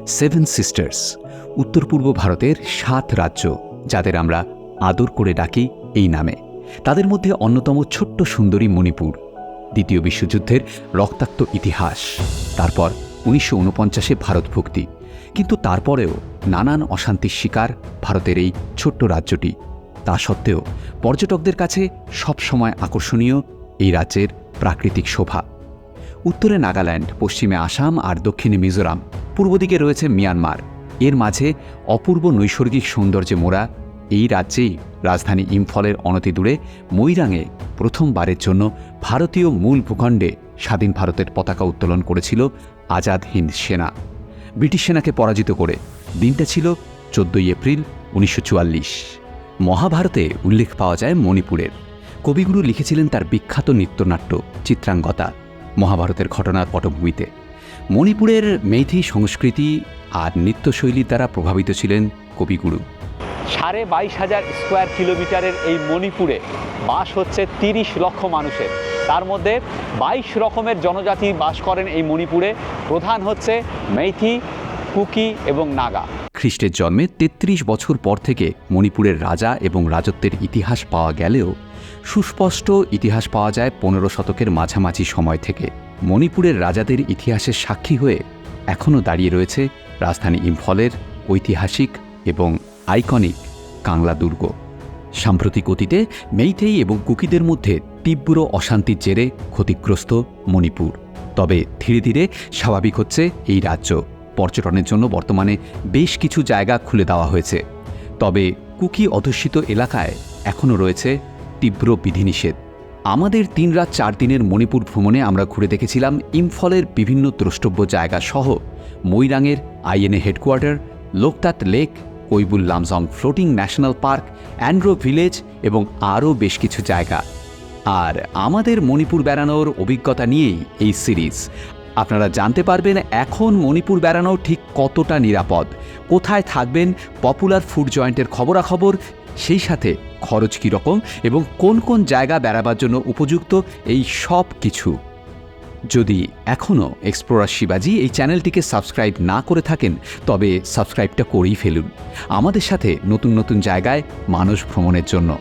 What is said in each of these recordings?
Seven sisters, উত্তর পূর্ব ভারতের 7 রাজ্য, যাদের আমরা আদর করে ডাকি এই নামে। তাদের মধ্যে অন্যতম ছোট্ট সুন্দরী মণিপুর। দ্বিতীয় বিশ্বযুদ্ধের রক্তাক্ত ইতিহাস, তারপর 1949-এ ভারতভুক্তি। কিন্তু তারপরেও নানান অশান্তির শিকার ভারতের এই ছোট্ট রাজ্যটি। তা সত্ত্বেও পর্যটকদের কাছে সবসময় আকর্ষণীয় এই রাজ্যের প্রাকৃতিক শোভা। উত্তরে নাগাল্যান্ড, পশ্চিমে আসাম আর দক্ষিণে মিজোরাম, পূর্ব দিকে রয়েছে মিয়ানমার। এর মাঝে অপূর্ব নৈসর্গিক সৌন্দর্যে মোড়া এই রাজ্যেই রাজধানী ইম্ফলের অনতিদূরে মৈরাংয়ে প্রথমবারের জন্য ভারতীয় মূল ভূখণ্ডে স্বাধীন ভারতের পতাকা উত্তোলন করেছিল আজাদ হিন্দ সেনা, ব্রিটিশ সেনাকে পরাজিত করে। দিনটা ছিল 14 এপ্রিল 1944। মহাভারতে উল্লেখ পাওয়া যায় মণিপুরের। কবিগুরু লিখেছিলেন তার বিখ্যাত নৃত্যনাট্য চিত্রাঙ্গদা মহাভারতের ঘটনার পটভূমিতে। মণিপুরের মেইথি সংস্কৃতি আর নৃত্যশৈলীর দ্বারা প্রভাবিত ছিলেন কবিগুরু। 22,500 স্কোয়ার কিলোমিটারের এই মণিপুরে বাস হচ্ছে 30 লক্ষ মানুষের। তার মধ্যে 22 রকমের জনজাতি বাস করেন এই মণিপুরে। প্রধান হচ্ছে মেইথি, কুকি এবং নাগা। খ্রিস্টের জন্মে 33 বছর পর থেকে মণিপুরের রাজা এবং রাজত্বের ইতিহাস পাওয়া গেলেও সুস্পষ্ট ইতিহাস পাওয়া যায় 15 শতকের মাঝামাঝি সময় থেকে। মণিপুরের রাজাদের ইতিহাসের সাক্ষী হয়ে এখনও দাঁড়িয়ে রয়েছে রাজধানী ইম্ফলের ঐতিহাসিক এবং আইকনিক কাংলা দুর্গ। সাম্প্রতিক অতীতে মেইথেই এবং কুকিদের মধ্যে তীব্র অশান্তির জেরে ক্ষতিগ্রস্ত মণিপুর। তবে ধীরে ধীরে স্বাভাবিক হচ্ছে এই রাজ্য। পর্যটনের জন্য বর্তমানে বেশ কিছু জায়গা খুলে দেওয়া হয়েছে। তবে কুকি অধ্যুষিত এলাকায় এখনও রয়েছে তীব্র বিধিনিষেধ। আমাদের 3 রাত 4 দিনের মণিপুর ভ্রমণে আমরা ঘুরে দেখেছিলাম ইম্ফলের বিভিন্ন দ্রষ্টব্য জায়গা সহ মৈরাংয়ের INA headquarter, Loktak lake, Keibul Lamjao floating national park, Andro village এবং আরও বেশ কিছু জায়গা। আর আমাদের মণিপুর বেড়ানোর অভিজ্ঞতা নিয়েই এই সিরিজ। আপনারা জানতে পারবেন এখন মণিপুর বেড়ানো ঠিক কতটা নিরাপদ, কোথায় থাকবেন, পপুলার ফুড জয়েন্টের খবরাখবর, সেই সাথে খরচ কীরকম এবং কোন কোন জায়গা বেড়াবার জন্য উপযুক্ত, এই সব কিছু। যদি এখনও এক্সপ্লোরার শিবাজি এই চ্যানেলটিকে সাবস্ক্রাইব না করে থাকেন তবে সাবস্ক্রাইবটা করেই ফেলুন আমাদের সাথে নতুন নতুন জায়গায় মানস ভ্রমণের জন্য।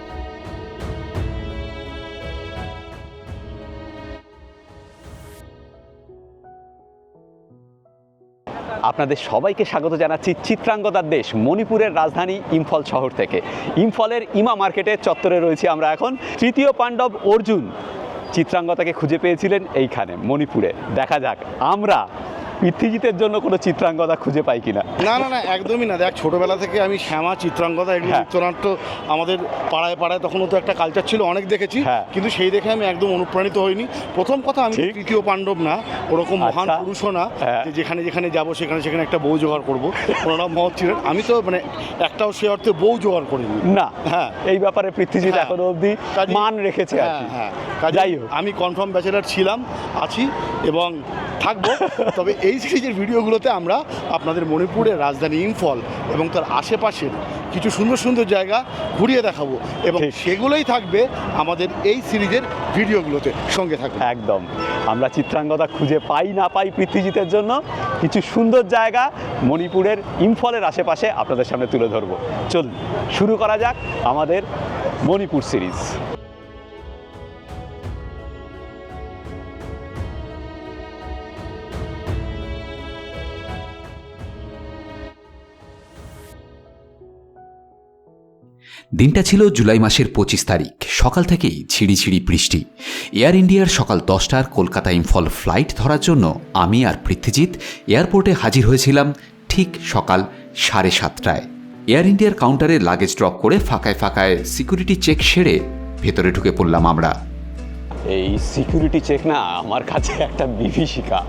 আপনাদের সবাইকে স্বাগত জানাচ্ছি চিত্রাঙ্গদার দেশ মণিপুরের রাজধানী ইম্ফল শহর থেকে। ইম্ফলের ইমা মার্কেটের চত্বরে রয়েছি আমরা এখন। তৃতীয় পাণ্ডব অর্জুন চিত্রাঙ্গদাকে খুঁজে পেয়েছিলেন এইখানে মণিপুরে। দেখা যাক আমরা পৃথ্বীজিতের জন্য কোনো চিত্রাঙ্গদা খুঁজে পাই কিনা। না না না, একদমই না। দেখ, ছোটোবেলা থেকে আমি শ্যামা, চিত্রাঙ্গদা, এগুলো নৃত্যনাট্য আমাদের পাড়ায় পাড়ায় তখনও তো একটা কালচার ছিল, অনেক দেখেছি, কিন্তু সেই দেখে আমি একদম অনুপ্রাণিত হইনি। প্রথম কথা, আমি তৃতীয় পাণ্ডব না, ওরকম মহান পুরুষও না যে যেখানে যেখানে যাবো সেখানে সেখানে একটা বউ জোগাড় করবো। ওনারা মহৎ ছিলেন, আমি তো মানে একটাও সে অর্থে বউ জোগাড় করিনি না। হ্যাঁ, এই ব্যাপারে পৃথ্বীজিৎ এখনো অবধি মান রেখেছে। হ্যাঁ, যাই হোক, আমি কনফার্ম ব্যাচেলার ছিলাম, আছি এবং থাকবো। তবে এই সিরিজের ভিডিওগুলোতে আমরা আপনাদের মণিপুরের রাজধানী ইম্ফল এবং তার আশেপাশের কিছু সুন্দর সুন্দর জায়গা ঘুরিয়ে দেখাবো এবং সেগুলোই থাকবে আমাদের এই সিরিজের ভিডিওগুলোতে। সঙ্গে থাকবে। একদম, আমরা চিত্রাঙ্গদা খুঁজে পাই না পাই পৃথ্বীজিতের জন্য কিছু সুন্দর জায়গা মণিপুরের ইম্ফলের আশেপাশে আপনাদের সামনে তুলে ধরবো। চলুন শুরু করা যাক আমাদের মণিপুর সিরিজ। দিনটা ছিল জুলাই মাসের 25 তারিখ। সকাল থেকেই ছিড়িছিড়ি বৃষ্টি। এয়ার ইন্ডিয়ার সকাল 10টার কলকাতা ইম্ফল ফ্লাইট ধরার জন্য আমি আর পৃথ্বীজিৎ এয়ারপোর্টে হাজির হয়েছিলাম ঠিক সকাল 7:30টায়। এয়ার ইন্ডিয়ার কাউন্টারে লাগেজ ড্রপ করে ফাঁকায় ফাঁকায় সিকিউরিটি চেক সেরে ভেতরে ঢুকে পড়লাম আমরা। এই সিকিউরিটি চেক না আমার কাছে একটা বিভীষিকা।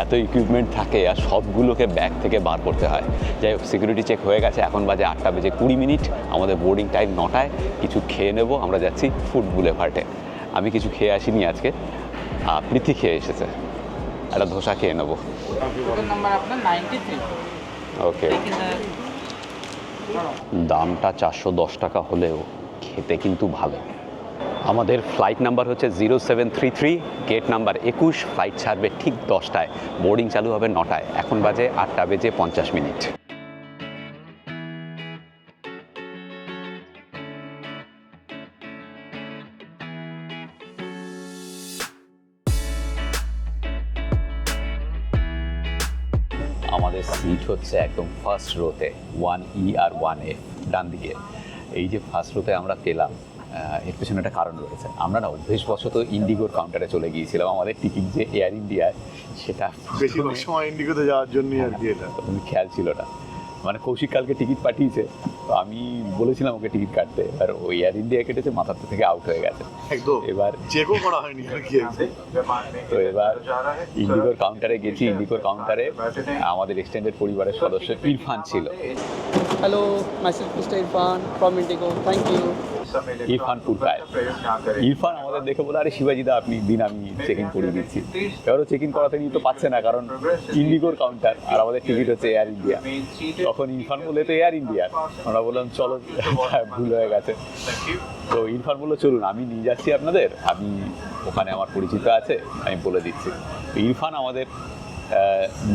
এত ইকুইপমেন্ট থাকে আর সবগুলোকে ব্যাগ থেকে বার করতে হয়। যাই হোক, সিকিউরিটি চেক হয়ে গেছে। এখন বাজে 8:20। আমাদের বোর্ডিং টাইম 9টায়। কিছু খেয়ে নেব। আমরা যাচ্ছি ফুড বুলেভার্ডে। আমি কিছু খেয়ে আসিনি আজকে, পৃথ্বী খেয়ে এসেছে। একটা ধোসা খেয়ে নেবো। ওকে, দামটা 410 টাকা হলেও খেতে কিন্তু ভালো। আমাদের ফ্লাইট নাম্বার হচ্ছে 0733, গেট নাম্বার 21, ফ্লাইট ছাড়বে ঠিক 10টায়, বোর্ডিং চালু হবে 9টায়, এখন বাজে 8:50। আমাদের সিট হচ্ছে একদম ফার্স্ট রোতে, 1E আর 1F ডান দিকে। এই যে ফার্স্ট রোতে আমরা পেলাম, এর পেছনে একটা কারণ রয়েছে। আমরা না অভ্যেসবশত ইন্ডিগোর কাউন্টারে চলে গিয়েছিলাম, আমাদের টিকিট যে এয়ার ইন্ডিয়ায় সেটা বেশিরভাগ সময় ইন্ডিগোতে যাওয়ার জন্যই আর কি, এটা খেয়াল ছিল না। মানে কৌশিক কালকে টিকিট পাঠিয়েছে, তো আমি বলেছিলাম ওকে টিকিট কাটতে, এবার ওই এয়ার ইন্ডিয়া কেটেছে, মাথার থেকে আউট হয়ে গেছে একদম, এবার চেকও করা হয়নি আর কি। তো এবার ইন্ডিগোর কাউন্টারে গেছি, ইন্ডিগোর কাউন্টারে আমাদের এক্সটেন্ডেড পরিবারের সদস্য ইরফান ছিল। Hello, myself Mr. Irfan from Indigo. Thank you. Irfan পুরকায়। Irfan আমাদের দেখে বলে, আরে শিবাজিদা আপনি দিন, আমি চেক ইন করিয়ে দিচ্ছি। এবারও চেক ইন করাতে নিয়ে তো পাচ্ছে না, কারণ ইন্ডিগোর কাউন্টার আর আমাদের টিকিট হচ্ছে এয়ার ইন্ডিয়া। তখন ইরফান বলে তো এয়ার ইন্ডিয়া, আমরা বললাম চলো, ভুল হয়ে গেছে। তো ইরফান বললো চলুন আমি নিয়ে যাচ্ছি আপনাদের, আমি ওখানে আমার পরিচিত আছে, আমি বলে দিচ্ছি। ইরফান আমাদের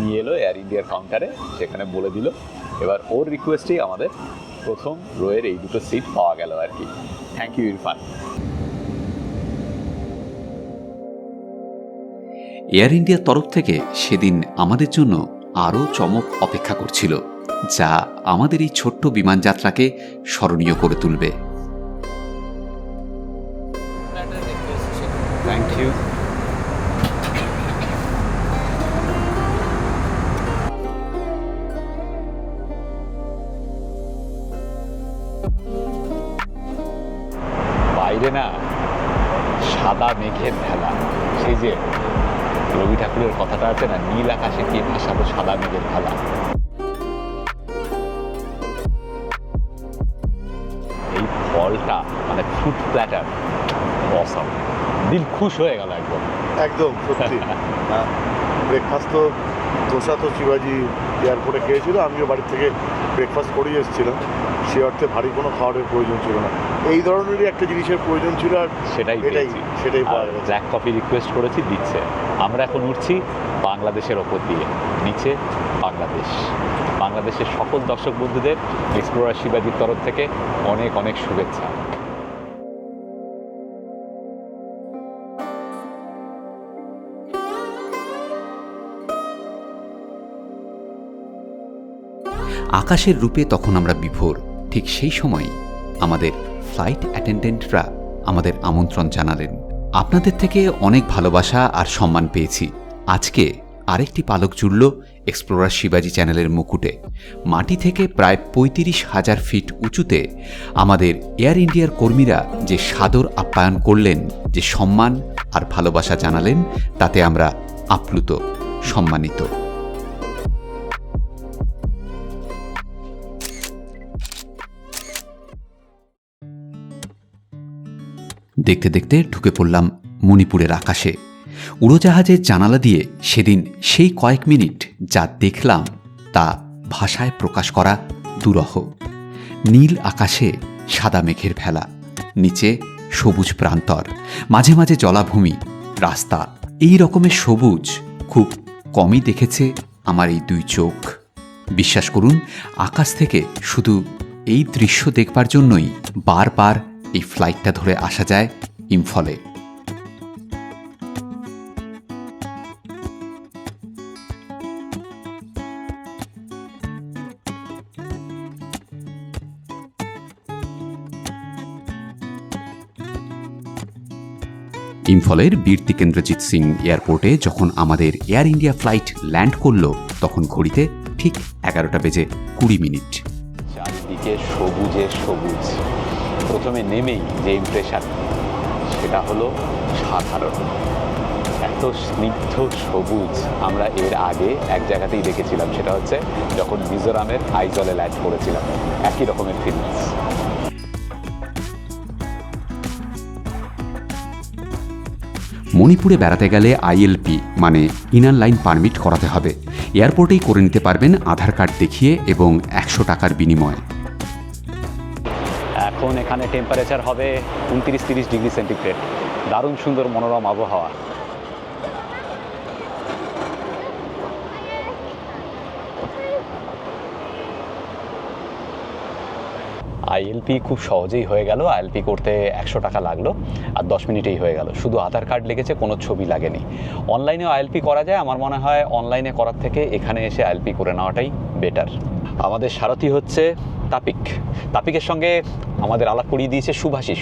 নিয়ে এলো এয়ার ইন্ডিয়ার কাউন্টারে, সেখানে বলে দিল। এবার ওর রিকোয়েস্টেই আমাদের প্রথম রোয়ের এই দুটো সিট পাওয়া গেল আর কি। Thank you Irfan. এয়ার ইন্ডিয়ার তরফ থেকে সেদিন আমাদের জন্য আরও চমক অপেক্ষা করছিল, যা আমাদের এই ছোট্ট বিমানযাত্রাকে স্মরণীয় করে তুলবে। Thank you. বাইরে না সাদা মেঘের ভেলা, সেই যে রবি ঠাকুরের কথাটা আছে না, নীল আকাশে কি ভাসাবো সাদা মেঘের ভেলা। এই ফলটা মানে ফ্রুট প্ল্যাটার, অসাম, দিল খুশ হয়ে গেল একদম। একদম সত্যি। ব্রেকফাস্ট তো দোসা তো শিবাজি এয়ারপোর্টে খেয়েছিল, আমিও বাড়ির থেকে ব্রেকফাস্ট করেই এসেছিলাম। সে অর্থে ভারী কোনো খাবারের প্রয়োজন ছিল না, এই ধরনেরই একটা জিনিসের প্রয়োজন ছিল, আর সেটাই পাওয়া গেছে। ব্ল্যাক কফি রিকোয়েস্ট করেছি, দিচ্ছে। আমরা এখন উঠছি বাংলাদেশের ওপর দিয়ে, নিচে বাংলাদেশ। বাংলাদেশের সকল দর্শক বন্ধুদের এক্সপ্লোরার শিবাজির তরফ থেকে অনেক অনেক শুভেচ্ছা। আকাশের রূপে তখন আমরা বিভোর। ঠিক সেই সময় আমাদের ফ্লাইট অ্যাটেন্ডেন্টরা আমাদের আমন্ত্রণ জানালেন। আপনাদের থেকে অনেক ভালোবাসা আর সম্মান পেয়েছি। আজকে আরেকটি পালক জুড়ল এক্সপ্লোরার শিবাজি চ্যানেলের মুকুটে। মাটি থেকে প্রায় 35,000 ফিট উঁচুতে আমাদের এয়ার ইন্ডিয়ার কর্মীরা যে সাদর আপ্যায়ন করলেন, যে সম্মান আর ভালোবাসা জানালেন, তাতে আমরা আপ্লুত, সম্মানিত। দেখতে দেখতে ঢুকে পড়লাম মণিপুরের আকাশে। উড়োজাহাজের জানালা দিয়ে সেদিন সেই কয়েক মিনিট যা দেখলাম তা ভাষায় প্রকাশ করা দুরূহ। নীল আকাশে সাদা মেঘের ভেলা, নিচে সবুজ প্রান্তর, মাঝে মাঝে জলাভূমি, রাস্তা। এই রকমের সবুজ খুব কমই দেখেছে আমার এই দুই চোখ। বিশ্বাস করুন, আকাশ থেকে শুধু এই দৃশ্য দেখবার জন্যই বারবার এই ফ্লাইটটা ধরে আসা যায় ইম্ফলে। ইম্ফলের বীর তিকেন্দ্রজিৎ সিং এয়ারপোর্টে যখন আমাদের এয়ার ইন্ডিয়া ফ্লাইট ল্যান্ড করলো, তখন ঘড়িতে ঠিক 11টা বেজে 20 মিনিট। চারিদিকে সবুজে সবুজ। প্রথমে নেমেই যে ইমপ্রেশন, সেটা হলো সাধারণ। এত স্নিগ্ধ সবুজ আমরা এর আগে এক জায়গাতেই দেখেছিলাম, সেটা হচ্ছে যখন মিজোরামের আইজলে ল্যান্ড করেছিলাম। একই রকমের ফিলিংস। মণিপুরে বেড়াতে গেলে ILP মানে ইনার লাইন পারমিট করাতে হবে। এয়ারপোর্টেই করে নিতে পারবেন আধার কার্ড দেখিয়ে এবং 100 টাকার বিনিময়ে। এখন এখানে টেম্পারেচার হবে 29-30 ডিগ্রি সেন্টিগ্রেড। দারুণ সুন্দর মনোরম আবহাওয়া। আইএলপি খুব সহজেই হয়ে গেল। আইএলপি করতে 100 টাকা লাগলো আর 10 মিনিটেই হয়ে গেল। শুধু আধার কার্ড লেগেছে, কোনো ছবি লাগেনি। অনলাইনেও আইএলপি করা যায়। আমার মনে হয় অনলাইনে করার থেকে এখানে এসে আইএলপি করে নেওয়াটাই বেটার। আমাদের সারথি হচ্ছে তাপিক। তাপিকের সঙ্গে আমাদের আলাপ করিয়ে দিয়েছে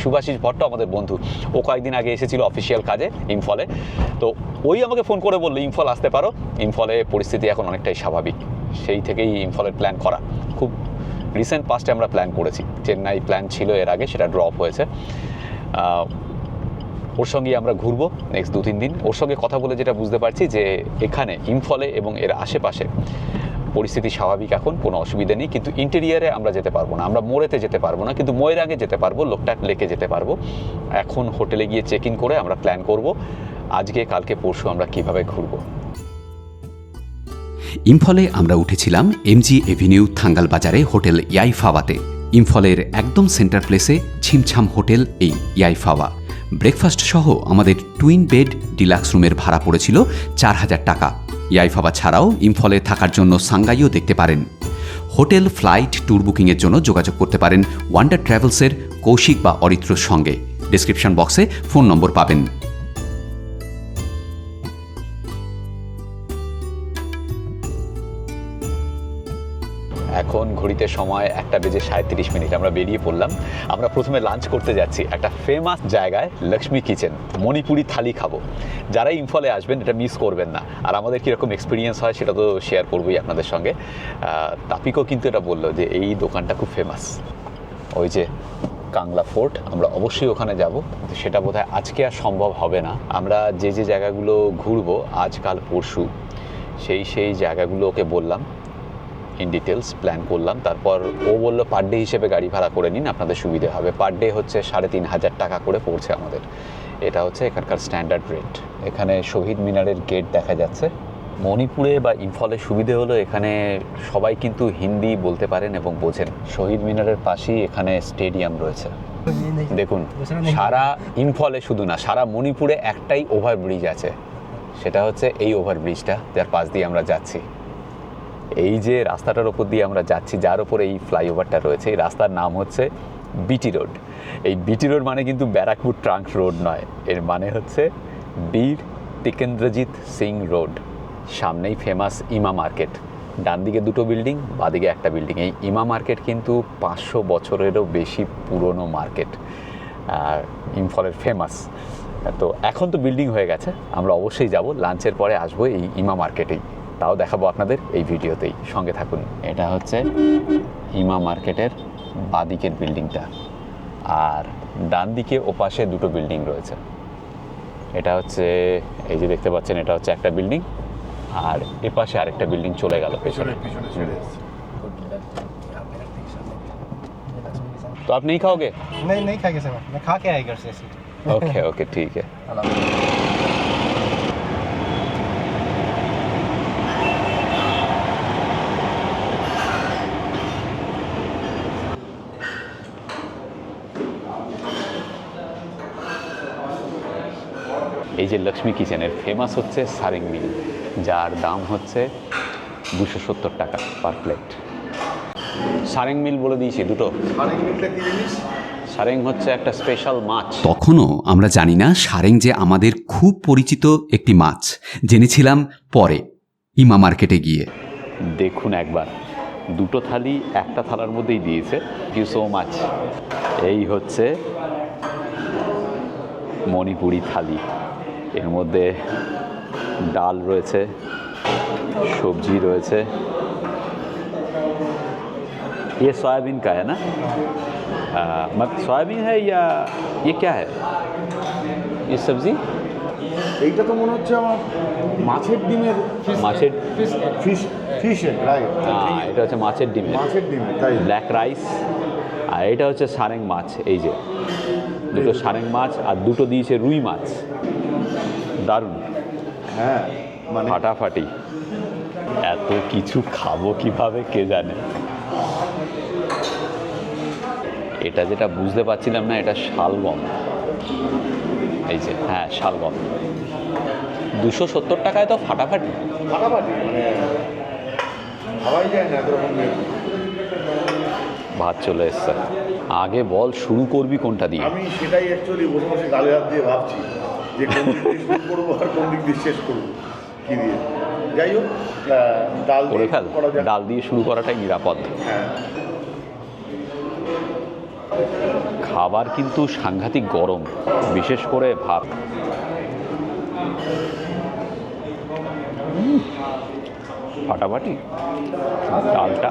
সুভাষিস ভট্ট, আমাদের বন্ধু। ও কয়েকদিন আগে এসেছিল অফিসিয়াল কাজে ইম্ফলে। তো ওই আমাকে ফোন করে বললো ইম্ফল আসতে পারো, ইম্ফলে পরিস্থিতি এখন অনেকটাই স্বাভাবিক। সেই থেকেই ইম্ফলের প্ল্যান করা। খুব রিসেন্ট পাস্টে আমরা প্ল্যান করেছি। চেন্নাই প্ল্যান ছিল এর আগে, সেটা ড্রপ হয়েছে। ওর সঙ্গে আমরা ঘুরবো নেক্সট 2-3 দিন। ওর সঙ্গে কথা বলে যেটা বুঝতে পারছি যে এখানে ইম্ফলে এবং এর আশেপাশে পরিস্থিতি স্বাভাবিক, এখন কোনো অসুবিধা নেই। কিন্তু ইন্টেরিয়ারে আমরা যেতে পারবো না, আমরা মোড়েতে যেতে পারবো না, কিন্তু ময়রাঙে যেতে পারবো, লোকটাক লেকে যেতে পারবো। এখন হোটেলে গিয়ে চেক ইন করে আমরা প্ল্যান করব আজকে কালকে পরশু আমরা কিভাবে ঘুরবো। ইম্ফলে আমরা উঠেছিলাম এমজি এভিনিউ থাঙ্গাল বাজারে হোটেল ইয়াইফাওয়াতে। ইম্ফলের একদম সেন্টার প্লেসে ছিমছাম হোটেল এই ইয়াইফাওয়া। ব্রেকফাস্ট সহ আমাদের টুইন বেড ডিলাক্স রুমের ভাড়া পড়েছিল 4000 টাকা। ইয়াইফাওয়া ছাড়াও ইম্ফলে থাকার জন্য সাংগাইও দেখতে পারেন। হোটেল, ফ্লাইট, ট্যুর বুকিংয়ের জন্য যোগাযোগ করতে পারেন ওয়ান্ডার ট্রাভেলসের কৌশিক বা অরিত্রর সঙ্গে। ডেসক্রিপশন বক্সে ফোন নম্বর পাবেন। এখন ঘড়িতে সময় 1:37। আমরা বেরিয়ে পড়লাম। আমরা প্রথমে লাঞ্চ করতে যাচ্ছি একটা ফেমাস জায়গায়, লক্ষ্মী কিচেন। মণিপুরি থালি খাবো। যারা ইম্ফলে আসবেন এটা মিস করবেন না। আর আমাদের কীরকম এক্সপিরিয়েন্স হয় সেটা তো শেয়ার করবোই আপনাদের সঙ্গে। তাপিকও কিন্তু এটা বললো যে এই দোকানটা খুব ফেমাস। ওই যে কাংলা ফোর্ট, আমরা অবশ্যই ওখানে যাব। সেটা বোধহয় আজকে আর সম্ভব হবে না। আমরা যে যে জায়গাগুলো ঘুরবো আজকাল পরশু, সেই জায়গাগুলো ওকে বললাম, ইন ডিটেলস প্ল্যান করলাম। তারপর ও বললো পার ডে হিসেবে গাড়ি ভাড়া করে নিন, আপনাদের সুবিধে হবে। পার ডে হচ্ছে 3500 টাকা করে পড়ছে আমাদের। এটা হচ্ছে এখানকার স্ট্যান্ডার্ড রেট। এখানে শহীদ মিনারের গেট দেখা যাচ্ছে। মণিপুরে বা ইম্ফলের সুবিধে হলো এখানে সবাই কিন্তু হিন্দি বলতে পারেন এবং বোঝেন। শহীদ মিনারের পাশেই এখানে স্টেডিয়াম রয়েছে। দেখুন, সারা ইম্ফলে শুধু না, সারা মণিপুরে একটাই ওভারব্রিজ আছে, সেটা হচ্ছে এই ওভারব্রিজটা, যার পাশ দিয়ে আমরা যাচ্ছি। এই যে রাস্তাটার ওপর দিয়ে আমরা যাচ্ছি, যার ওপর এই ফ্লাইওভারটা রয়েছে, এই রাস্তার নাম হচ্ছে বিটি রোড। এই বিটি রোড মানে কিন্তু ব্যারাকপুর ট্রাঙ্ক রোড নয়, এর মানে হচ্ছে বীর টিকেন্দ্রজিৎ সিং রোড। সামনেই ফেমাস ইমা মার্কেট। ডান দিকে 2টো বিল্ডিং, বাদিকে একটা বিল্ডিং। এই ইমা মার্কেট কিন্তু 500 বছরেরও বেশি পুরনো মার্কেট, আর ইম্ফলের ফেমাস। তো এখন তো বিল্ডিং হয়ে গেছে। আমরা অবশ্যই যাব, লাঞ্চের পরে আসবো এই ইমা মার্কেটেই। তাও দেখাবো আপনাদের এই ভিডিওতেই, সঙ্গে থাকুন। এটা হচ্ছে ইমা মার্কেটের বাদিকের বিল্ডিংটা, আর ডান দিকে ওপাশে 2টো বিল্ডিং রয়েছে। এটা হচ্ছে, এই যে দেখতে পাচ্ছেন, এটা হচ্ছে একটা বিল্ডিং, আর এপাশে আরেকটা বিল্ডিং চলে গেল পেছনে। तो आप नहीं खाओगे? नहीं खाएंगे सर, मैं खा के आएगा घर से। ओके ओके ठीक है। এই যে লক্ষ্মী কিচেনের ফেমাস হচ্ছে সারেং মিল, যার দাম হচ্ছে 270 টাকা পার প্লেট। সারেং মিল বলে দিয়েছি দুটো। সারেং হচ্ছে একটা স্পেশাল মাছ। তখনও আমরা জানি না সারেং যে আমাদের খুব পরিচিত একটি মাছ, জেনেছিলাম পরে ইমা মার্কেটে গিয়ে। দেখুন একবার, দুটো থালি একটা থালার মধ্যেই দিয়েছে। Thank you so much. এই হচ্ছে মণিপুরি থালি। এর মধ্যে ডাল রয়েছে, সবজি রয়েছে। ये सोयाबीन का है ना? मतलब सोयाबीन है या ये क्या है? ये सब्जी? এইটা তো মনে হচ্ছে আমার মাছের ডিমের মাছের ফিশ রাইট। হ্যাঁ, এটা হচ্ছে মাছের ডিম। মাছের ডিম, তাই। Black rice. আর এটা হচ্ছে সারেং মাছ। এই যে দুটো সারেং মাছ আর দুটো দিয়েছে রুই মাছ। দারুণ, হ্যাঁ, মানে ফাটাফাটি। এত কিছু খাবো কিভাবে কে জানে। এটা যেটা বুঝতে পারছিলাম না, এটা শালগম। এই যে, হ্যাঁ শালগম। 270 টাকায় তো ফাটাফাটি। ফাটাফাটি মানে ভাবাই যায় না এরকম। ভাত চলে এসছে। আগে বল শুরু করবি কোনটা দিয়ে? আমি সেটাই অ্যাকচুয়ালি বসে বসে গালে হাত দিয়ে ভাবছি যে কোন দিক দিয়ে শুরু করবো আর কোন দিক দিয়ে শেষ করবো কী দিয়ে। যাই হোক, ডাল করে দিয়ে ফেল, করা যাক। ডাল দিয়ে শুরু করাটাই নিরাপদ। হ্যাঁ, খাবার কিন্তু সাংঘাতিক গরম, বিশেষ করে ভাত। ফাটাফাটি। ডালটা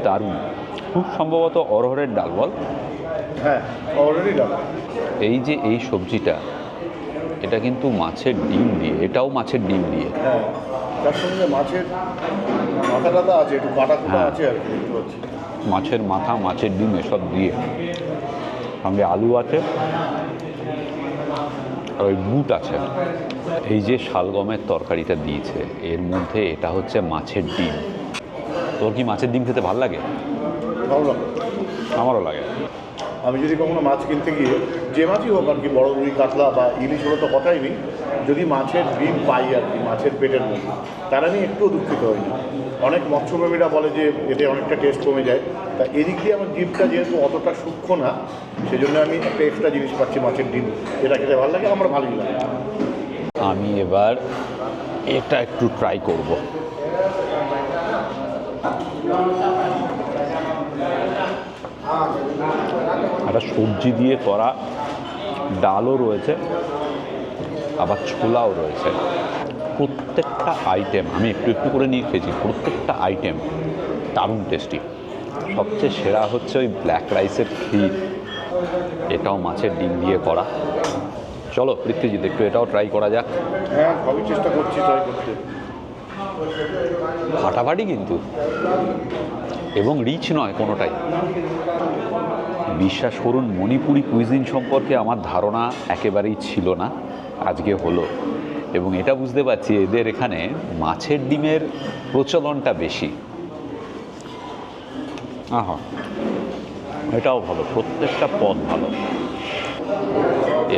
দারুণ, খুব সম্ভবত অরহরের ডাল বল। হ্যাঁ অলরেডি ডাল। এই যে এই সবজিটা, এটা কিন্তু মাছের ডিম দিয়ে, এটাও মাছের ডিম দিয়ে। হ্যাঁ, তার সঙ্গে মাছের মাথা টাথা আছে, একটু কাটা কুটা হ্যাঁ। আছে আর কি, দেখতে পাচ্ছি। মাছের মাথা, মাছের ডিম এসব দিয়ে, সঙ্গে আলু আছে আর ওই বুট আছে। এই যে শালগমের তরকারিটা দিয়েছে, এর মধ্যে এটা হচ্ছে মাছের ডিম। তোর কি মাছের ডিম খেতে ভালো লাগে? ভালো লাগে। আমারও লাগে। আমি যদি কখনো মাছ কিনতে গিয়ে, যে মাছই হোক আর কি, বড় রুই কাতলা বা ইলিশ হলো তো কথাই নেই, যদি মাছের ডিম পাই আর কি মাছের পেটের মধ্যে, তারা আমি একটুও দুঃখিত হইনি। অনেক মৎস্যপ্রেমীরা বলে যে এতে অনেকটা টেস্ট কমে যায়, তা এদিক দিয়ে আমার জিভটা যেহেতু অতটা সূক্ষ্ম না, সেজন্য আমি একটা এক্সট্রা জিনিস পাচ্ছি মাছের ডিম। এটা খেতে ভালো লাগে, আমার ভালোই লাগে। আমি এবার এটা একটু ট্রাই করব। একটা সবজি দিয়ে করা ডালও রয়েছে, আবার ছোলাও রয়েছে। প্রত্যেকটা আইটেম আমি একটু একটু করে নিয়ে খেয়েছি, প্রত্যেকটা আইটেম দারুণ টেস্টি। সবচেয়ে সেরা হচ্ছে ওই ব্ল্যাক রাইসের ক্ষীর, এটাও মাছের ডিম দিয়ে করা। চলো পৃথ্বীজিৎ, একটু এটাও ট্রাই করা যাক। হ্যাঁ, সবই চেষ্টা করছি ট্রাই করতে। ফাটাফাটি কিন্তু, এবং রিচ নয় কোনোটাই। বিশ্বাস করুন, মণিপুরি কুইজিন সম্পর্কে আমার ধারণা একেবারেই ছিল না, আজকে হলো। এবং এটা বুঝতে পারছি এদের এখানে মাছের ডিমের প্রচলনটা বেশি। আহা, এটাও ভালো, প্রত্যেকটা পদ ভালো।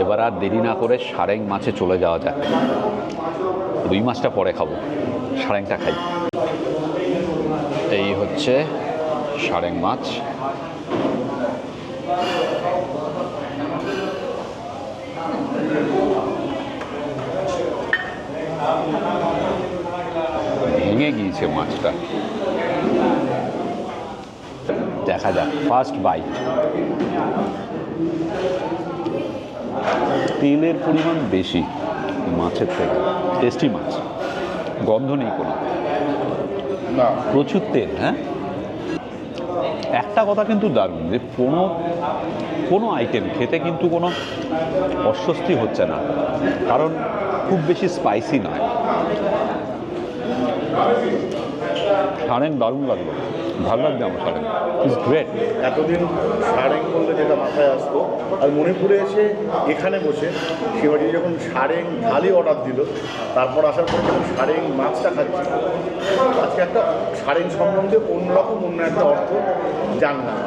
এবার আর দেরি না করে সারেং মাছে চলে যাওয়া যাক। রুই মাছটা পরে খাবো, সারেংটা খাই। এই হচ্ছে সারেং মাছ। ভেঙে গিয়েছে মাছটা, দেখা যাক। First bite. তেলের পরিমাণ বেশি মাছের থেকে, টেস্টি মাছ, গন্ধ নেই কোনো, না প্রচুর তেল। হ্যাঁ, একটা কথা কিন্তু দারুণ যে কোনো আইটেম খেতে কিন্তু কোনো অস্বস্তি হচ্ছে না, কারণ খুব বেশি স্পাইসি নয়। সারেং দারুণ লাগলো, ভালো লাগবে আমার সারেং, ইটস গ্রেট। এতদিন সারেং বললে যেটা মাথায় আসতো, আর মণিপুরে এসে এখানে বসে শিবাজি যখন সারেং থালি অর্ডার দিল, তারপর আসার পরে যখন সারেং মাছটা খাচ্ছি, আজকে একটা সারেং সম্বন্ধে অন্যরকম অন্য একটা অর্থ জানলাম।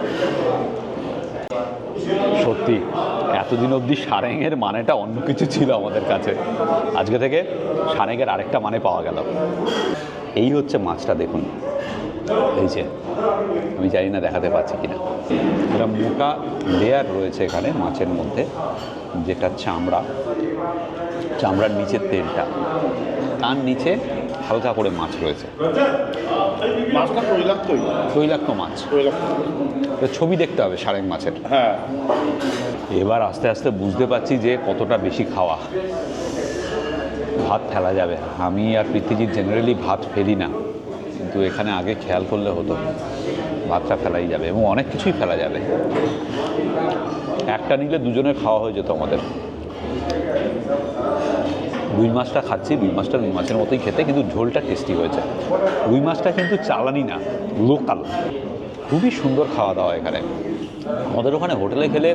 সত্যি এতদিন অবধি সারেংয়ের মানেটা অন্য কিছু ছিল আমাদের কাছে, আজকে থেকে সারেংয়ের আরেকটা মানে পাওয়া গেল। এই হচ্ছে মাছটা, দেখুন। এই যে, আমি জানি না দেখাতে পাচ্ছি কিনা, এটা মোটা লেয়ার রয়েছে এখানে মাছের মধ্যে, যেটা চামড়ার নিচের তেলটা, তার নিচে হালকা করে মাছ রয়েছে। মাছটা তৈলাক্ত মাছ, এটা ছবি দেখতে হবে সারেং মাছের। হ্যাঁ, এবার আস্তে আস্তে বুঝতে পারছি যে কতটা বেশি খাওয়া, ভাত ফেলা যাবে। আমি আর পৃথ্বীজিৎ জেনারেলি ভাত ফেলি না, কিন্তু এখানে আগে খেয়াল করলে হতো, ভাতটা ফেলাই যাবে এবং অনেক কিছুই ফেলা যাবে। একটা নিলে দুজনের খাওয়া হয়ে যেত আমাদের। রুই মাছটা খাচ্ছি, রুই মাছের মতোই খেতে, কিন্তু ঝোলটা টেস্টি হয়েছে। রুই মাছটা কিন্তু চালানি না, লোকাল। খুবই সুন্দর খাওয়া দাওয়া এখানে। আমাদের ওখানে হোটেলে খেলে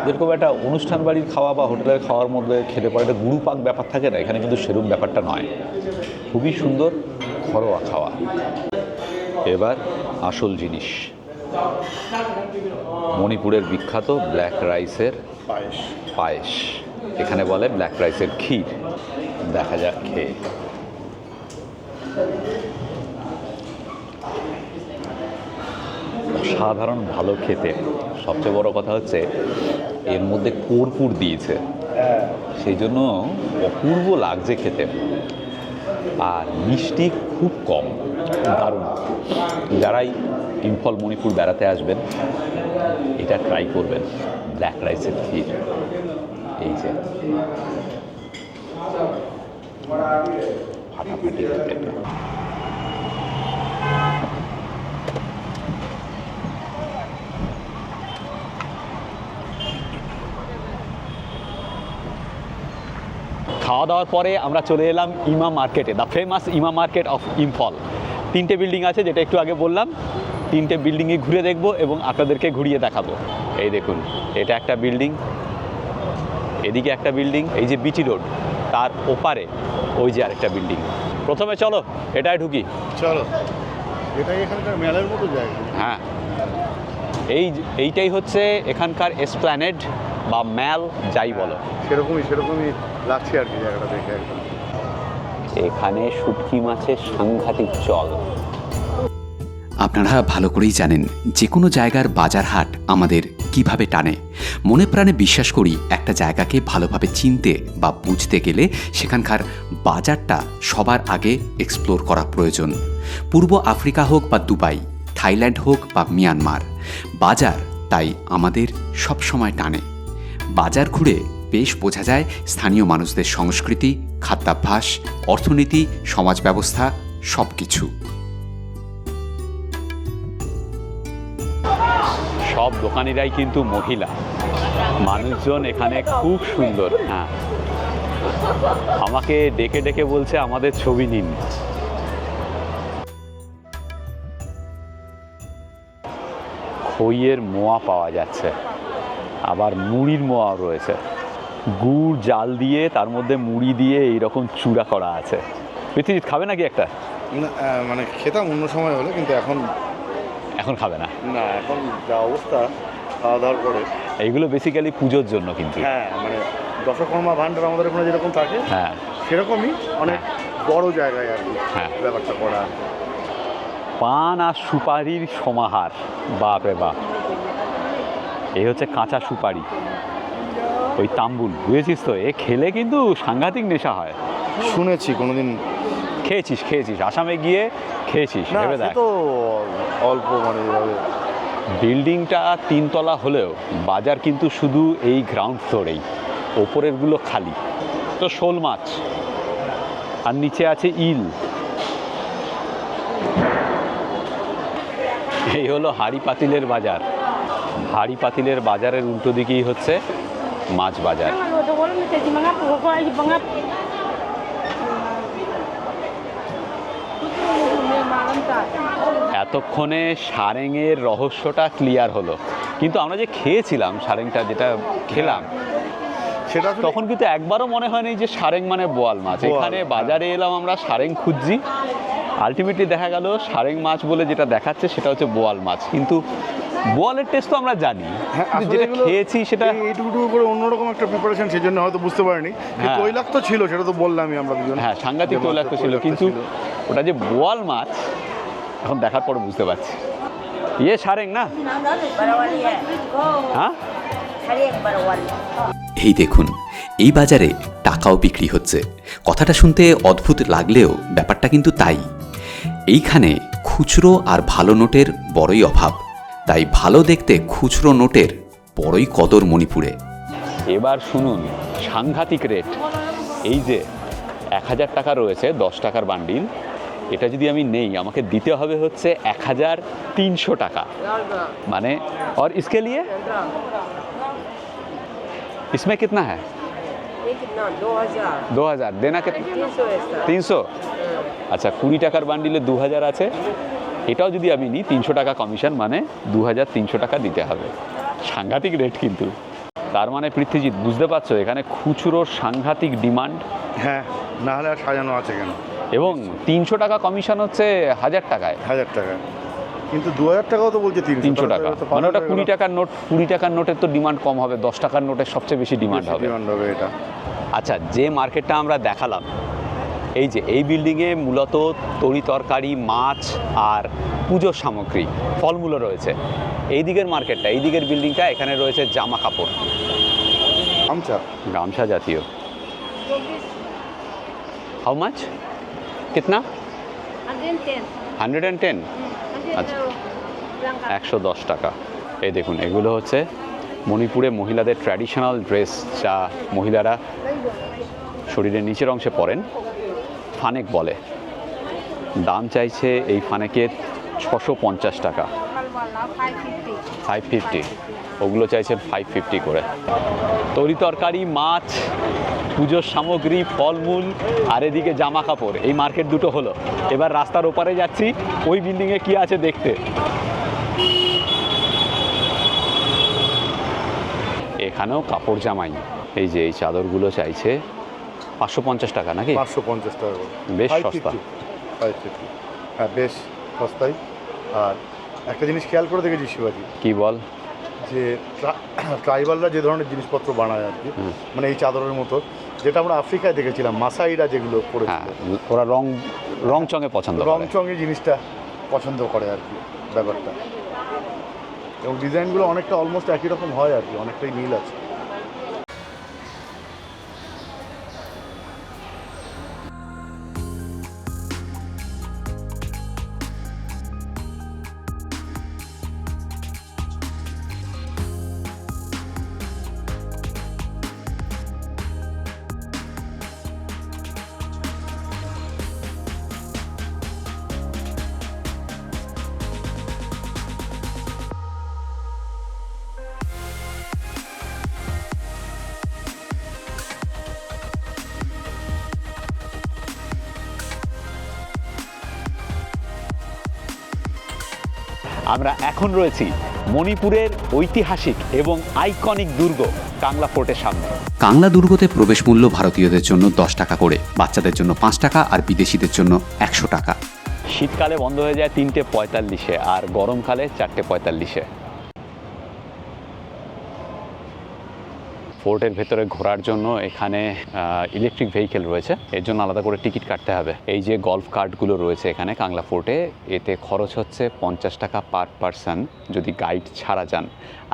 যেরকম একটা অনুষ্ঠান বাড়ির খাওয়া বা হোটেলের খাওয়ার মধ্যে খেতে পারে একটা গুরুপাক ব্যাপার থাকে না, এখানে কিন্তু সেরকম ব্যাপারটা নয়। খুবই সুন্দর ঘরোয়া খাওয়া। এবার আসল জিনিস, মণিপুরের বিখ্যাত ব্ল্যাক রাইসের পায়েস। পায়েস, এখানে বলে ব্ল্যাক রাইসের ক্ষীর। দেখা যাক খেয়ে। সাধারণ ভালো খেতে। সবচেয়ে বড় কথা হচ্ছে এর মধ্যে কর্পূর দিয়েছে, সেই জন্য অপূর্ব লাগছে খেতে। আর মিষ্টি খুব কম, দারুণ। যারাই ইম্ফল মণিপুর বেড়াতে আসবেন এটা ট্রাই করবেন, ব্ল্যাক রাইসের ক্ষীর। এই যে ফাটাফাটি খেতে। খাওয়া দাওয়ার পরে আমরা চলে এলাম ইমা মার্কেটে, দ্য ফেমাস ইমা মার্কেট অফ ইম্ফল। 3টে বিল্ডিং আছে, যেটা একটু আগে বললাম। 3টে বিল্ডিংয়ে ঘুরে দেখব এবং আপনাদেরকে ঘুরিয়ে দেখাবো। এই দেখুন, এটা একটা বিল্ডিং, এদিকে একটা বিল্ডিং, এই যে বিটি রোড তার ওপারে ওই যে আরেকটা বিল্ডিং। প্রথমে চলো এটাই ঢুকি। চলো, এটাই এখানকার মেলার মতো জায়গা। হ্যাঁ, এইটাই হচ্ছে এখানকার এসপ্ল্যানেড বা ম্যাল, যাই বলো। সেরকমই লাগছে আর কি জায়গাটা দেখে একদম। এখানে শুটকি মাছের সাংঘাতিক চল। আপনারা ভালো করেই জানেন যে কোনো জায়গার বাজার হাট আমাদের কিভাবে টানে। মনে প্রাণে বিশ্বাস করি একটা জায়গাকে ভালোভাবে চিনতে বা বুঝতে গেলে সেখানকার বাজারটা সবার আগে এক্সপ্লোর করা প্রয়োজন। পূর্ব আফ্রিকা হোক বা দুবাই, থাইল্যান্ড হোক বা মিয়ানমার, বাজার তাই আমাদের সব সময় টানে। বাজার ঘুরে বেশ বোঝা যায় স্থানীয় মানুষদের সংস্কৃতি, খাদ্যাভ্যাস, অর্থনীতি, সমাজ ব্যবস্থা সব কিছু। সব দোকানিরাই কিন্তু মহিলা। মানুষজন এখানে খুব সুন্দর। হ্যাঁ, আমাকে ডেকে ডেকে বলছে আমাদের ছবি নিন। খইয়ের মোয়া পাওয়া যাচ্ছে, আবার মুড়ির মোয়াও রয়েছে। গুড় জাল দিয়ে তার মধ্যে মুড়ি দিয়ে এইরকম চূড়া করা আছে। পৃথিবীত খাবে নাকি একটা? মানে খেতাম অন্য সময় হলে, কিন্তু এখন খাবে না। না, এখন যা অবস্থা খাওয়া দাওয়ার পরে। এইগুলো বেসিক্যালি পুজোর জন্য কিন্তু। হ্যাঁ, মানে দশকর্মা ভাণ্ডার আমাদের ওখানে যেরকম থাকে, হ্যাঁ সেরকমই অনেক বড় জায়গায় আর কি হ্যাঁ ব্যাপারটা করা। পান আর সুপারির সমাহার, বাপ রে বাপ। এই হচ্ছে কাঁচা সুপারি, ওই তাম্বুল, বুঝেছিস তো? এ খেলে কিন্তু সাংঘাতিক নেশা হয়। শুনেছি, কোনোদিন খেয়েছিস? আসামে গিয়ে খেয়েছিস? না, ভেবে সে দেখ। তো অল্প, মানে এভাবে। বিল্ডিংটা 3 তলা হলেও বাজার কিন্তু শুধু এই গ্রাউন্ড ফ্লোরেই, ওপরেরগুলো খালি। তো শোল মাছ, আর নিচে আছে ইল। এই হলো হাড়ি পাতিলের বাজার। হাড়ি পাতিলের বাজারের উল্টো দিকেই হচ্ছে মাছ বাজার। এতক্ষণে সারেংয়ের রহস্যটা ক্লিয়ার হলো, কিন্তু আমরা যে খেয়েছিলাম সারেংটা, যেটা খেলাম সেটা তখন কিন্তু একবারও মনে হয়নি যে সারেং মানে বোয়াল মাছ। এখানে বাজারে এলাম আমরা, সারেং খুঁজছি, আলটিমেটলি দেখা গেল সারেং মাছ বলে যেটা দেখাচ্ছে সেটা হচ্ছে বোয়াল মাছ। কিন্তু বোয়ালের টেস্ট তো আমরা জানি, যেটা খেয়েছি সেটা এইটুকু করে অন্যরকম একটা প্রিপারেশন, সেই জন্য হয়তো বুঝতে পারিনি। হ্যাঁ, তৈলাক্ত ছিল, সেটা তো বললামই আমরা দুজন। হ্যাঁ, সাংঘাতিক তৈলাক্ত ছিল, কিন্তু ওটা যে বোয়াল মাছ এখন দেখার পরে বুঝতে পারছি। ইয়ে সারেং না? হ্যাঁ, এই দেখুন, এই বাজারে টাকাও বিক্রি হচ্ছে। কথাটা শুনতে অদ্ভুত লাগলেও ব্যাপারটা কিন্তু তাই। এইখানে খুচরো আর ভালো নোটের বড়ই অভাব, তাই ভালো দেখতে খুচরো নোটের বড়ই কদর মণিপুরে। এবার শুনুন সাংঘাতিক রেট। এই যে 1000 টাকা রয়েছে 10 টাকার বান্ডিল, এটা যদি আমি নেই আমাকে দিতে হবে হচ্ছে 1300 টাকা। মানে और इसके लिए इसमें कितना है? 2000 देना कितना? 300। আচ্ছা, 20 টাকার বান্ডিলে 2000 আছে। এটাও যদি আমি নিই 300 টাকা কমিশন, মানে 2300 টাকা দিতে হবে। সাংঘাতিক রেট কিন্তু। তার মানে পৃথ্বীজিৎ, বুঝতে পারছো এখানে খুচরোর সাংঘাতিক ডিমান্ড। হ্যাঁ, না হলে আর সাজানো আছে কেন? এবং 300 টাকা কমিশন হচ্ছে 1000 টাকায়। 1000 টাকা। কিন্তু 2000 টাকাও তো বলছে 300 টাকা, মানে ওটা 20 টাকার নোট, 20 টাকার নোটের তো ডিমান্ড কম হবে, 10 টাকার নোটের সবচেয়ে বেশি ডিমান্ড হবে। এটা। আচ্ছা, যে মার্কেটটা আমরা দেখালাম, এই যে এই বিল্ডিংয়ে মূলত তরি তরকারি, মাছ আর পুজোর সামগ্রী, ফলমূলও রয়েছে। এই দিকের মার্কেটটা, এই দিকের বিল্ডিংটা, এখানে রয়েছে জামা কাপড়, গামছা জাতীয়। How much? কিতনা? 110। আচ্ছা, 110 টাকা। এই দেখুন, এগুলো হচ্ছে মণিপুরে মহিলাদের ট্র্যাডিশনাল ড্রেস, যা মহিলারা শরীরের নিচের অংশে পরেন, ফানেক বলে। দাম চাইছে এই ফানেকের 650 টাকা, 550। ওগুলো চাইছে 550 করে। তরি তরকারি, মাছ, পুজোর সামগ্রী, ফলমূল আর এদিকে জামা কাপড়, এই মার্কেট দুটো হলো। এবার রাস্তার ওপারে যাচ্ছি ওই বিল্ডিংয়ে কি আছে দেখতে। এখানেও কাপড় জামাই, এই যে এই চাদরগুলো চাইছে 550 টাকা নাকি? 550 টাকা, বেশ সস্তা। 550, হ্যাঁ বেশ সস্তাই। আর একটা জিনিস খেয়াল করে দেখেছি শিবাজি, কি বল? যে ট্রাইবালরা যে ধরনের জিনিসপত্র বানায় আর কি, মানে এই চাদরের মতো, যেটা আমরা আফ্রিকায় দেখেছিলাম, মাসাইরা যেগুলো হ্যাঁ, পড়েছিল, ওরা রং চঙে পছন্দ করে। রং চঙে জিনিসটা পছন্দ করে আর কি ব্যাপারটা, এবং ডিজাইনগুলো অনেকটা অলমোস্ট একই রকম হয় আর কি, অনেকটাই মিল আছে। আমরা এখন রয়েছি মণিপুরের ঐতিহাসিক এবং আইকনিক দুর্গ কাংলা ফোর্টের সামনে। কাংলা দুর্গতে প্রবেশ মূল্য ভারতীয়দের জন্য 10 টাকা করে, বাচ্চাদের জন্য 5 টাকা আর বিদেশিদের জন্য 100 টাকা। শীতকালে বন্ধ হয়ে যায় 3:45 আর গরমকালে 4:45। ফোর্টের ভেতরে ঘোরার জন্য এখানে ইলেকট্রিক ভেহিকেল রয়েছে, এর জন্য আলাদা করে টিকিট কাটতে হবে। এই যে গলফ কার্টগুলো রয়েছে এখানে কাংলা ফোর্টে, এতে খরচ হচ্ছে 50 টাকা পার পারসন যদি গাইড ছাড়া যান,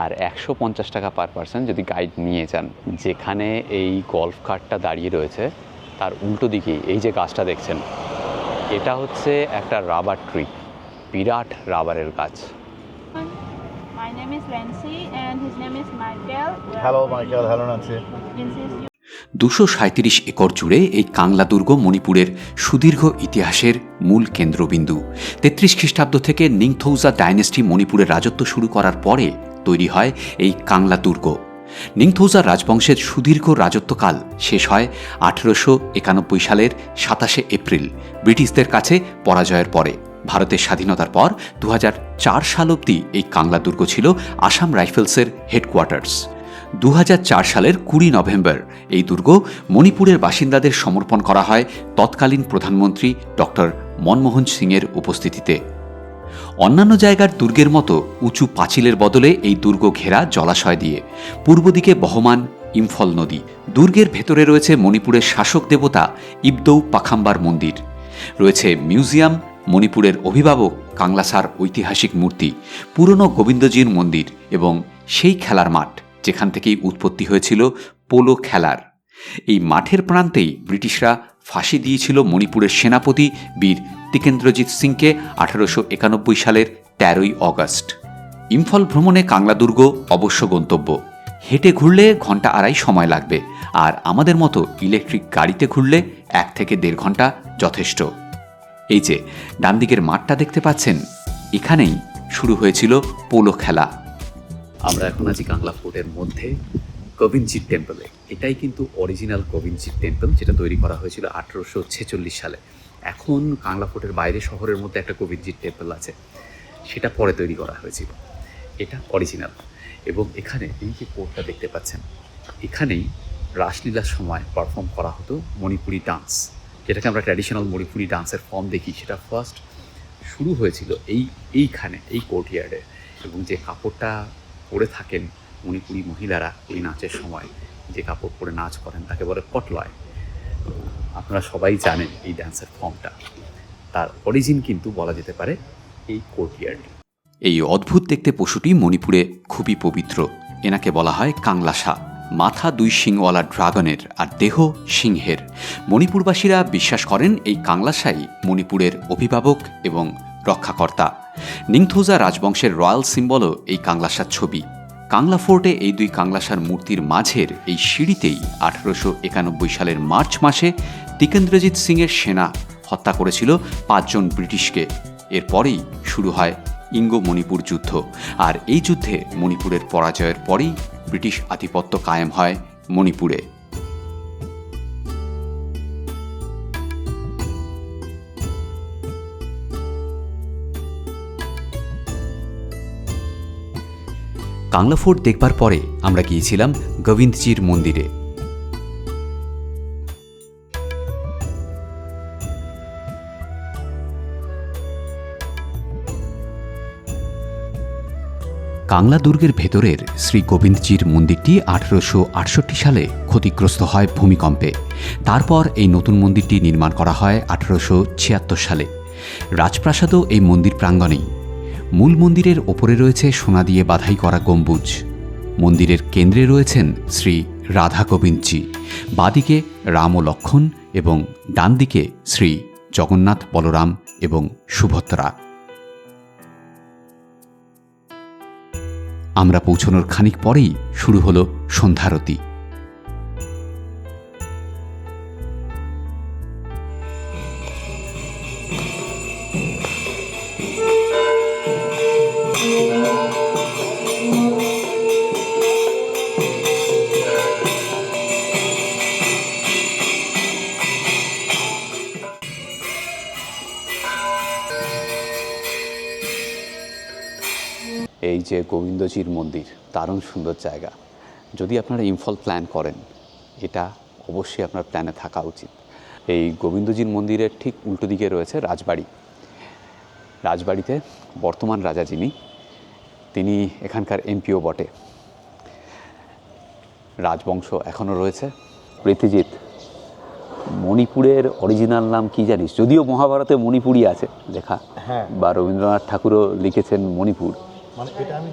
আর 150 টাকা পার পারসন যদি গাইড নিয়ে যান। যেখানে এই গলফ কার্টটা দাঁড়িয়ে রয়েছে তার উল্টো দিকেই এই যে গাছটা দেখছেন, এটা হচ্ছে একটা রাবার ট্রি, বিরাট রাবারের গাছ। My name is Renzi and his name is Michael. Hello Michael, hello Nancy. 237 acre জুড়ে এই কাংলা দুর্গ মণিপুরের সুদীর্ঘ ইতিহাসের মূল কেন্দ্রবিন্দু। 33 খ্রিস্টাব্দ থেকে নিংথৌজা ডাইনেস্টি মণিপুরে রাজত্ব শুরু করার পরে তৈরি হয় এই কাংলা দুর্গ। নিংথৌজা রাজবংশের সুদীর্ঘ রাজত্বকাল শেষ হয় 1891 সালের 27 এপ্রিল ব্রিটিশদের কাছে পরাজয়ের পরে। ভারতের স্বাধীনতার পর 2004 সাল অবধি এই কাংলা দুর্গ ছিল আসাম রাইফেলসের হেডকোয়ার্টার্স। 2004 সালের 20 নভেম্বর এই দুর্গ মণিপুরের বাসিন্দাদের সমর্পণ করা হয় তৎকালীন প্রধানমন্ত্রী ডক্টর মনমোহন সিংয়ের উপস্থিতিতে। অন্যান্য জায়গার দুর্গের মতো উঁচু পাঁচিলের বদলে এই দুর্গ ঘেরা জলাশয় দিয়ে, পূর্ব দিকে বহমান ইম্ফল নদী। দুর্গের ভেতরে রয়েছে মণিপুরের শাসক দেবতা ইবদৌ পাখাম্বার মন্দির, রয়েছে মিউজিয়াম, মণিপুরের অভিভাবক কাংলাসার ঐতিহাসিক মূর্তি, পুরনো গোবিন্দজির মন্দির এবং সেই খেলার মাঠ যেখান থেকেই উৎপত্তি হয়েছিল পোলো খেলার। এই মাঠের প্রান্তেই ব্রিটিশরা ফাঁসি দিয়েছিল মণিপুরের সেনাপতি বীর তিকেন্দ্রজিৎ সিংকে 1891 সালের 13ই অগস্ট। ইম্ফল ভ্রমণে কাংলা দুর্গ অবশ্য গন্তব্য। হেঁটে ঘুরলে ঘন্টা আড়াই সময় লাগবে, আর আমাদের মতো ইলেকট্রিক গাড়িতে ঘুরলে 1 থেকে 1.5 ঘন্টা যথেষ্ট। এই যে ডান দিকের মাঠটা দেখতে পাচ্ছেন, এখানেই শুরু হয়েছিল পোলো খেলা। আমরা এখন আছি কাংলা ফোর্টের মধ্যে গোবিন্দজির টেম্পলে। এটাই কিন্তু অরিজিনাল গোবিন্দজির টেম্পল, যেটা তৈরি করা হয়েছিল 1846 সালে। এখন কাংলা ফোর্টের বাইরে শহরের মধ্যে একটা গোবিন্দজির টেম্পল আছে, সেটা পরে তৈরি করা হয়েছিল। এটা অরিজিনাল। এবং এখানে এই যে কোর্টটা দেখতে পাচ্ছেন, এখানেই রাসলীলার সময় পারফর্ম করা হতো মণিপুরি ডান্স, যেটাকে আমরা ট্র্যাডিশনাল মণিপুরি ডান্সের ফর্ম দেখি। সেটা ফার্স্ট শুরু হয়েছিল এইখানে এই কোর্টইয়ার্ডে, এবং যে কাপড়টা পরে থাকেন মণিপুরি মহিলারা ওই নাচের সময়, যে কাপড় পরে নাচ করেন তাকে বলে পটলয়। আপনারা সবাই জানেন এই ড্যান্সের ফর্মটা, তার অরিজিন কিন্তু বলা যেতে পারে এই কোর্টইয়ার্ড। এই অদ্ভুত দেখতে পশুটি মণিপুরে খুবই পবিত্র। এনাকে বলা হয় কাংলাসা। মাথা 2 শিংওয়ালা ড্রাগনের আর দেহ সিংহের। মণিপুরবাসীরা বিশ্বাস করেন এই কাংলাসাই মণিপুরের অভিভাবক এবং রক্ষাকর্তা। নিংথৌজা রাজবংশের রয়্যাল সিম্বলও এই কাংলাসার ছবি। কাংলা ফোর্টে এই 2 কাংলাসার মূর্তির মাঝের এই সিঁড়িতেই 1891 সালের মার্চ মাসে টিকেন্দ্রজিৎ সিংয়ের সেনা হত্যা করেছিল 5 জন ব্রিটিশকে। এরপরেই শুরু হয় ইঙ্গো মণিপুর যুদ্ধ, আর এই যুদ্ধে মণিপুরের পরাজয়ের পরেই ব্রিটিশ আধিপত্য কায়েম হয় মণিপুরে। কাংলা ফোর্ট দেখবার পরে আমরা গিয়েছিলাম গোবিন্দজির মন্দিরে। কাংলা দুর্গের ভেতরের শ্রী গোবিন্দজির মন্দিরটি 1868 সালে ক্ষতিগ্রস্ত হয় ভূমিকম্পে। তারপর এই নতুন মন্দিরটি নির্মাণ করা হয় 1876 সালে। রাজপ্রাসাদও এই মন্দির প্রাঙ্গণেই। মূল মন্দিরের ওপরে রয়েছে সোনা দিয়ে বাধাই করা গম্বুজ। মন্দিরের কেন্দ্রে রয়েছেন শ্রী রাধা গোবিন্দজি, বাঁদিকে রাম ও লক্ষ্মণ এবং ডান দিকে শ্রী জগন্নাথ, বলরাম এবং সুভদ্রা। আমরা পৌঁছানোর খানিক পরেই শুরু হলো সন্ধ্যারতি। এই যে গোবিন্দজির মন্দির, দারুণ সুন্দর জায়গা। যদি আপনারা ইম্ফল প্ল্যান করেন, এটা অবশ্যই আপনার প্ল্যানে থাকা উচিত। এই গোবিন্দজির মন্দিরের ঠিক উল্টো দিকে রয়েছে রাজবাড়ি। রাজবাড়িতে বর্তমান রাজা যিনি, তিনি এখানকার এমপিও বটে। রাজবংশ এখনও রয়েছে। প্রীতিজিৎ, মণিপুরের অরিজিনাল নাম কি জানিস? যদিও মহাভারতে মণিপুরই আছে লেখা, হ্যাঁ, বা রবীন্দ্রনাথ ঠাকুরও লিখেছেন মণিপুর। মানে এটা আমি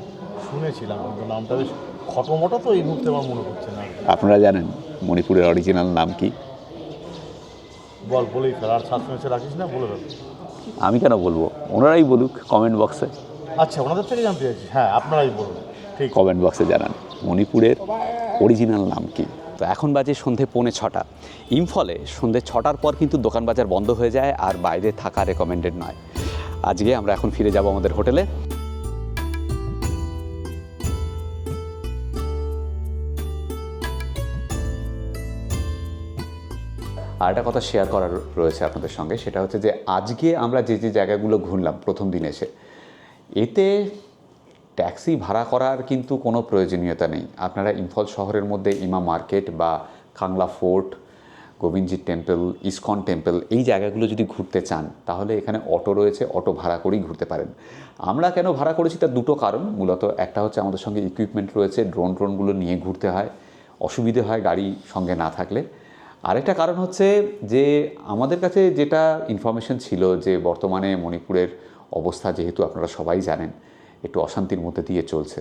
শুনেছিলাম, কিন্তু নামটা বেশ খটোমটো, তো এই মুহূর্তে আমার মনে পড়ছে না। আপনারা জানেন মণিপুরের অরিজিনাল নাম কি? বলেই ফেল, আর সাসপেন্সে রাখিস না, বলে ফেল। আমি কেন বলবো, ওনারাই বলুক কমেন্ট বক্সে। আচ্ছা, ওনাদের থেকে জানতে চাইছি। হ্যাঁ, আপনারাই বলুন। ঠিক, কমেন্ট বক্সে জানান মণিপুরের অরিজিনাল নাম কি। তো এখন বাজে সন্ধে 5:45। ইম্ফলে সন্ধে 6টার পর কিন্তু দোকান বাজার বন্ধ হয়ে যায়, আর বাইরে থাকা রেকমেন্ডেড নয়। আজকে আমরা এখন ফিরে যাব আমাদের হোটেলে। আর একটা কথা শেয়ার করার রয়েছে আপনাদের সঙ্গে, সেটা হচ্ছে যে আজকে আমরা যে যে জায়গাগুলো ঘুরলাম প্রথম দিন এসে, এতে ট্যাক্সি ভাড়া করার কিন্তু কোনো প্রয়োজনীয়তা নেই। আপনারা ইম্ফল শহরের মধ্যে ইমা মার্কেট বা Kangla fort, Govindaji temple, ISKCON temple, এই জায়গাগুলো যদি ঘুরতে চান তাহলে এখানে অটো রয়েছে, অটো ভাড়া করেই ঘুরতে পারেন। আমরা কেন ভাড়া করেছি তার দুটো কারণ মূলত। একটা হচ্ছে আমাদের সঙ্গে ইকুইপমেন্ট রয়েছে, ড্রোনগুলো নিয়ে ঘুরতে হয়, অসুবিধে হয় গাড়ি সঙ্গে না থাকলে। আরেকটা কারণ হচ্ছে যে আমাদের কাছে যেটা ইনফরমেশন ছিল যে বর্তমানে মণিপুরের অবস্থা, যেহেতু আপনারা সবাই জানেন, একটু অশান্তির মধ্যে দিয়ে চলছে।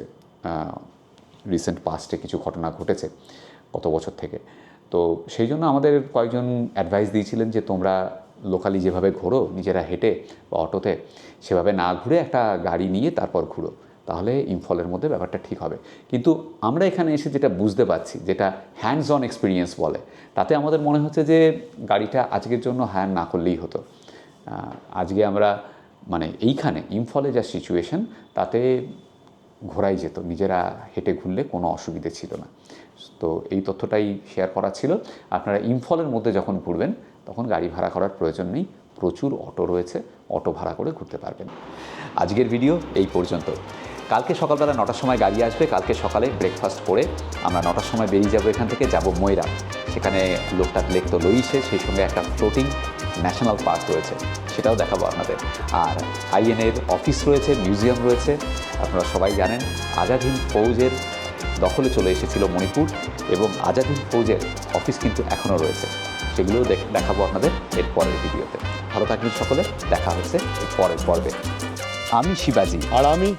রিসেন্ট পাস্টে কিছু ঘটনা ঘটেছে গত বছর থেকে। তো সেই জন্য আমাদের কয়েকজন অ্যাডভাইস দিয়েছিলেন যে তোমরা লোকালি যেভাবে ঘোরো নিজেরা হেঁটে বা অটোতে, সেভাবে না ঘুরে একটা গাড়ি নিয়ে তারপর ঘুরো, তাহলে ইম্ফলের মধ্যে ব্যাপারটা ঠিক হবে। কিন্তু আমরা এখানে এসে যেটা বুঝতে পারছি, যেটা হ্যান্ডস অন এক্সপিরিয়েন্স বলে, তাতে আমাদের মনে হচ্ছে যে গাড়িটা আজকের জন্য হায়ার না করলেই হতো। আজকে আমরা মানে এইখানে ইম্ফলে যা সিচুয়েশন, তাতে ঘোরাই যেত, নিজেরা হেঁটে ঘুরলে কোনো অসুবিধে ছিল না। তো এই তথ্যটাই শেয়ার করা ছিল। আপনারা ইম্ফলের মধ্যে যখন ঘুরবেন তখন গাড়ি ভাড়া করার প্রয়োজন নেই, প্রচুর অটো রয়েছে, অটো ভাড়া করে ঘুরতে পারবেন। আজকের ভিডিও এই পর্যন্ত। কালকে সকালবেলা 9টার সময় গাড়ি আসবে। কালকে সকালে ব্রেকফাস্ট করে আমরা 9টার সময় বেরিয়ে যাব, এখান থেকে যাব ময়রা। সেখানে লোকটাক লেক তো রয়েছে, সেই সঙ্গে একটা ফ্লোটিং ন্যাশনাল পার্ক রয়েছে, সেটাও দেখাবো আপনাদের। আর আইএনএর অফিস রয়েছে, মিউজিয়াম রয়েছে। আপনারা সবাই জানেন আজাদ হিন্দ ফৌজের দখলে চলে এসেছিল মণিপুর, এবং আজাদ হিন্দ ফৌজের অফিস কিন্তু এখনও রয়েছে। সেগুলোও দেখাবো আপনাদের এর পরের ভিডিওতে। ভালো থাকবেন সকলে, দেখা হচ্ছে এর পরের পর্বে। আমি শিবাজি, আর আমি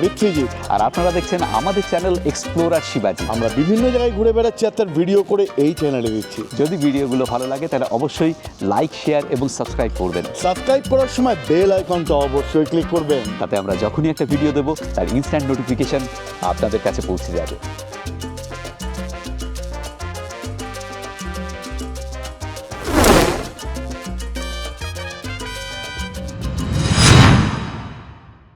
পৃথ্বীজিৎ। আর আপনারা দেখছেন আমাদের চ্যানেল এক্সপ্লোরার শিবাজি। আমরা বিভিন্ন জায়গায় ঘুরে বেড়াচ্ছি আর তার ভিডিও করে এই চ্যানেলে দিচ্ছি। যদি ভিডিওগুলো ভালো লাগে তাহলে অবশ্যই লাইক, শেয়ার এবং সাবস্ক্রাইব করবেন। সাবস্ক্রাইব করার সময় বেল আইকনটা অবশ্যই ক্লিক করবেন। তাতে আমরা যখনই একটা ভিডিও দেবো তার ইনস্ট্যান্ট নোটিফিকেশন আপনাদের কাছে পৌঁছে যাবে।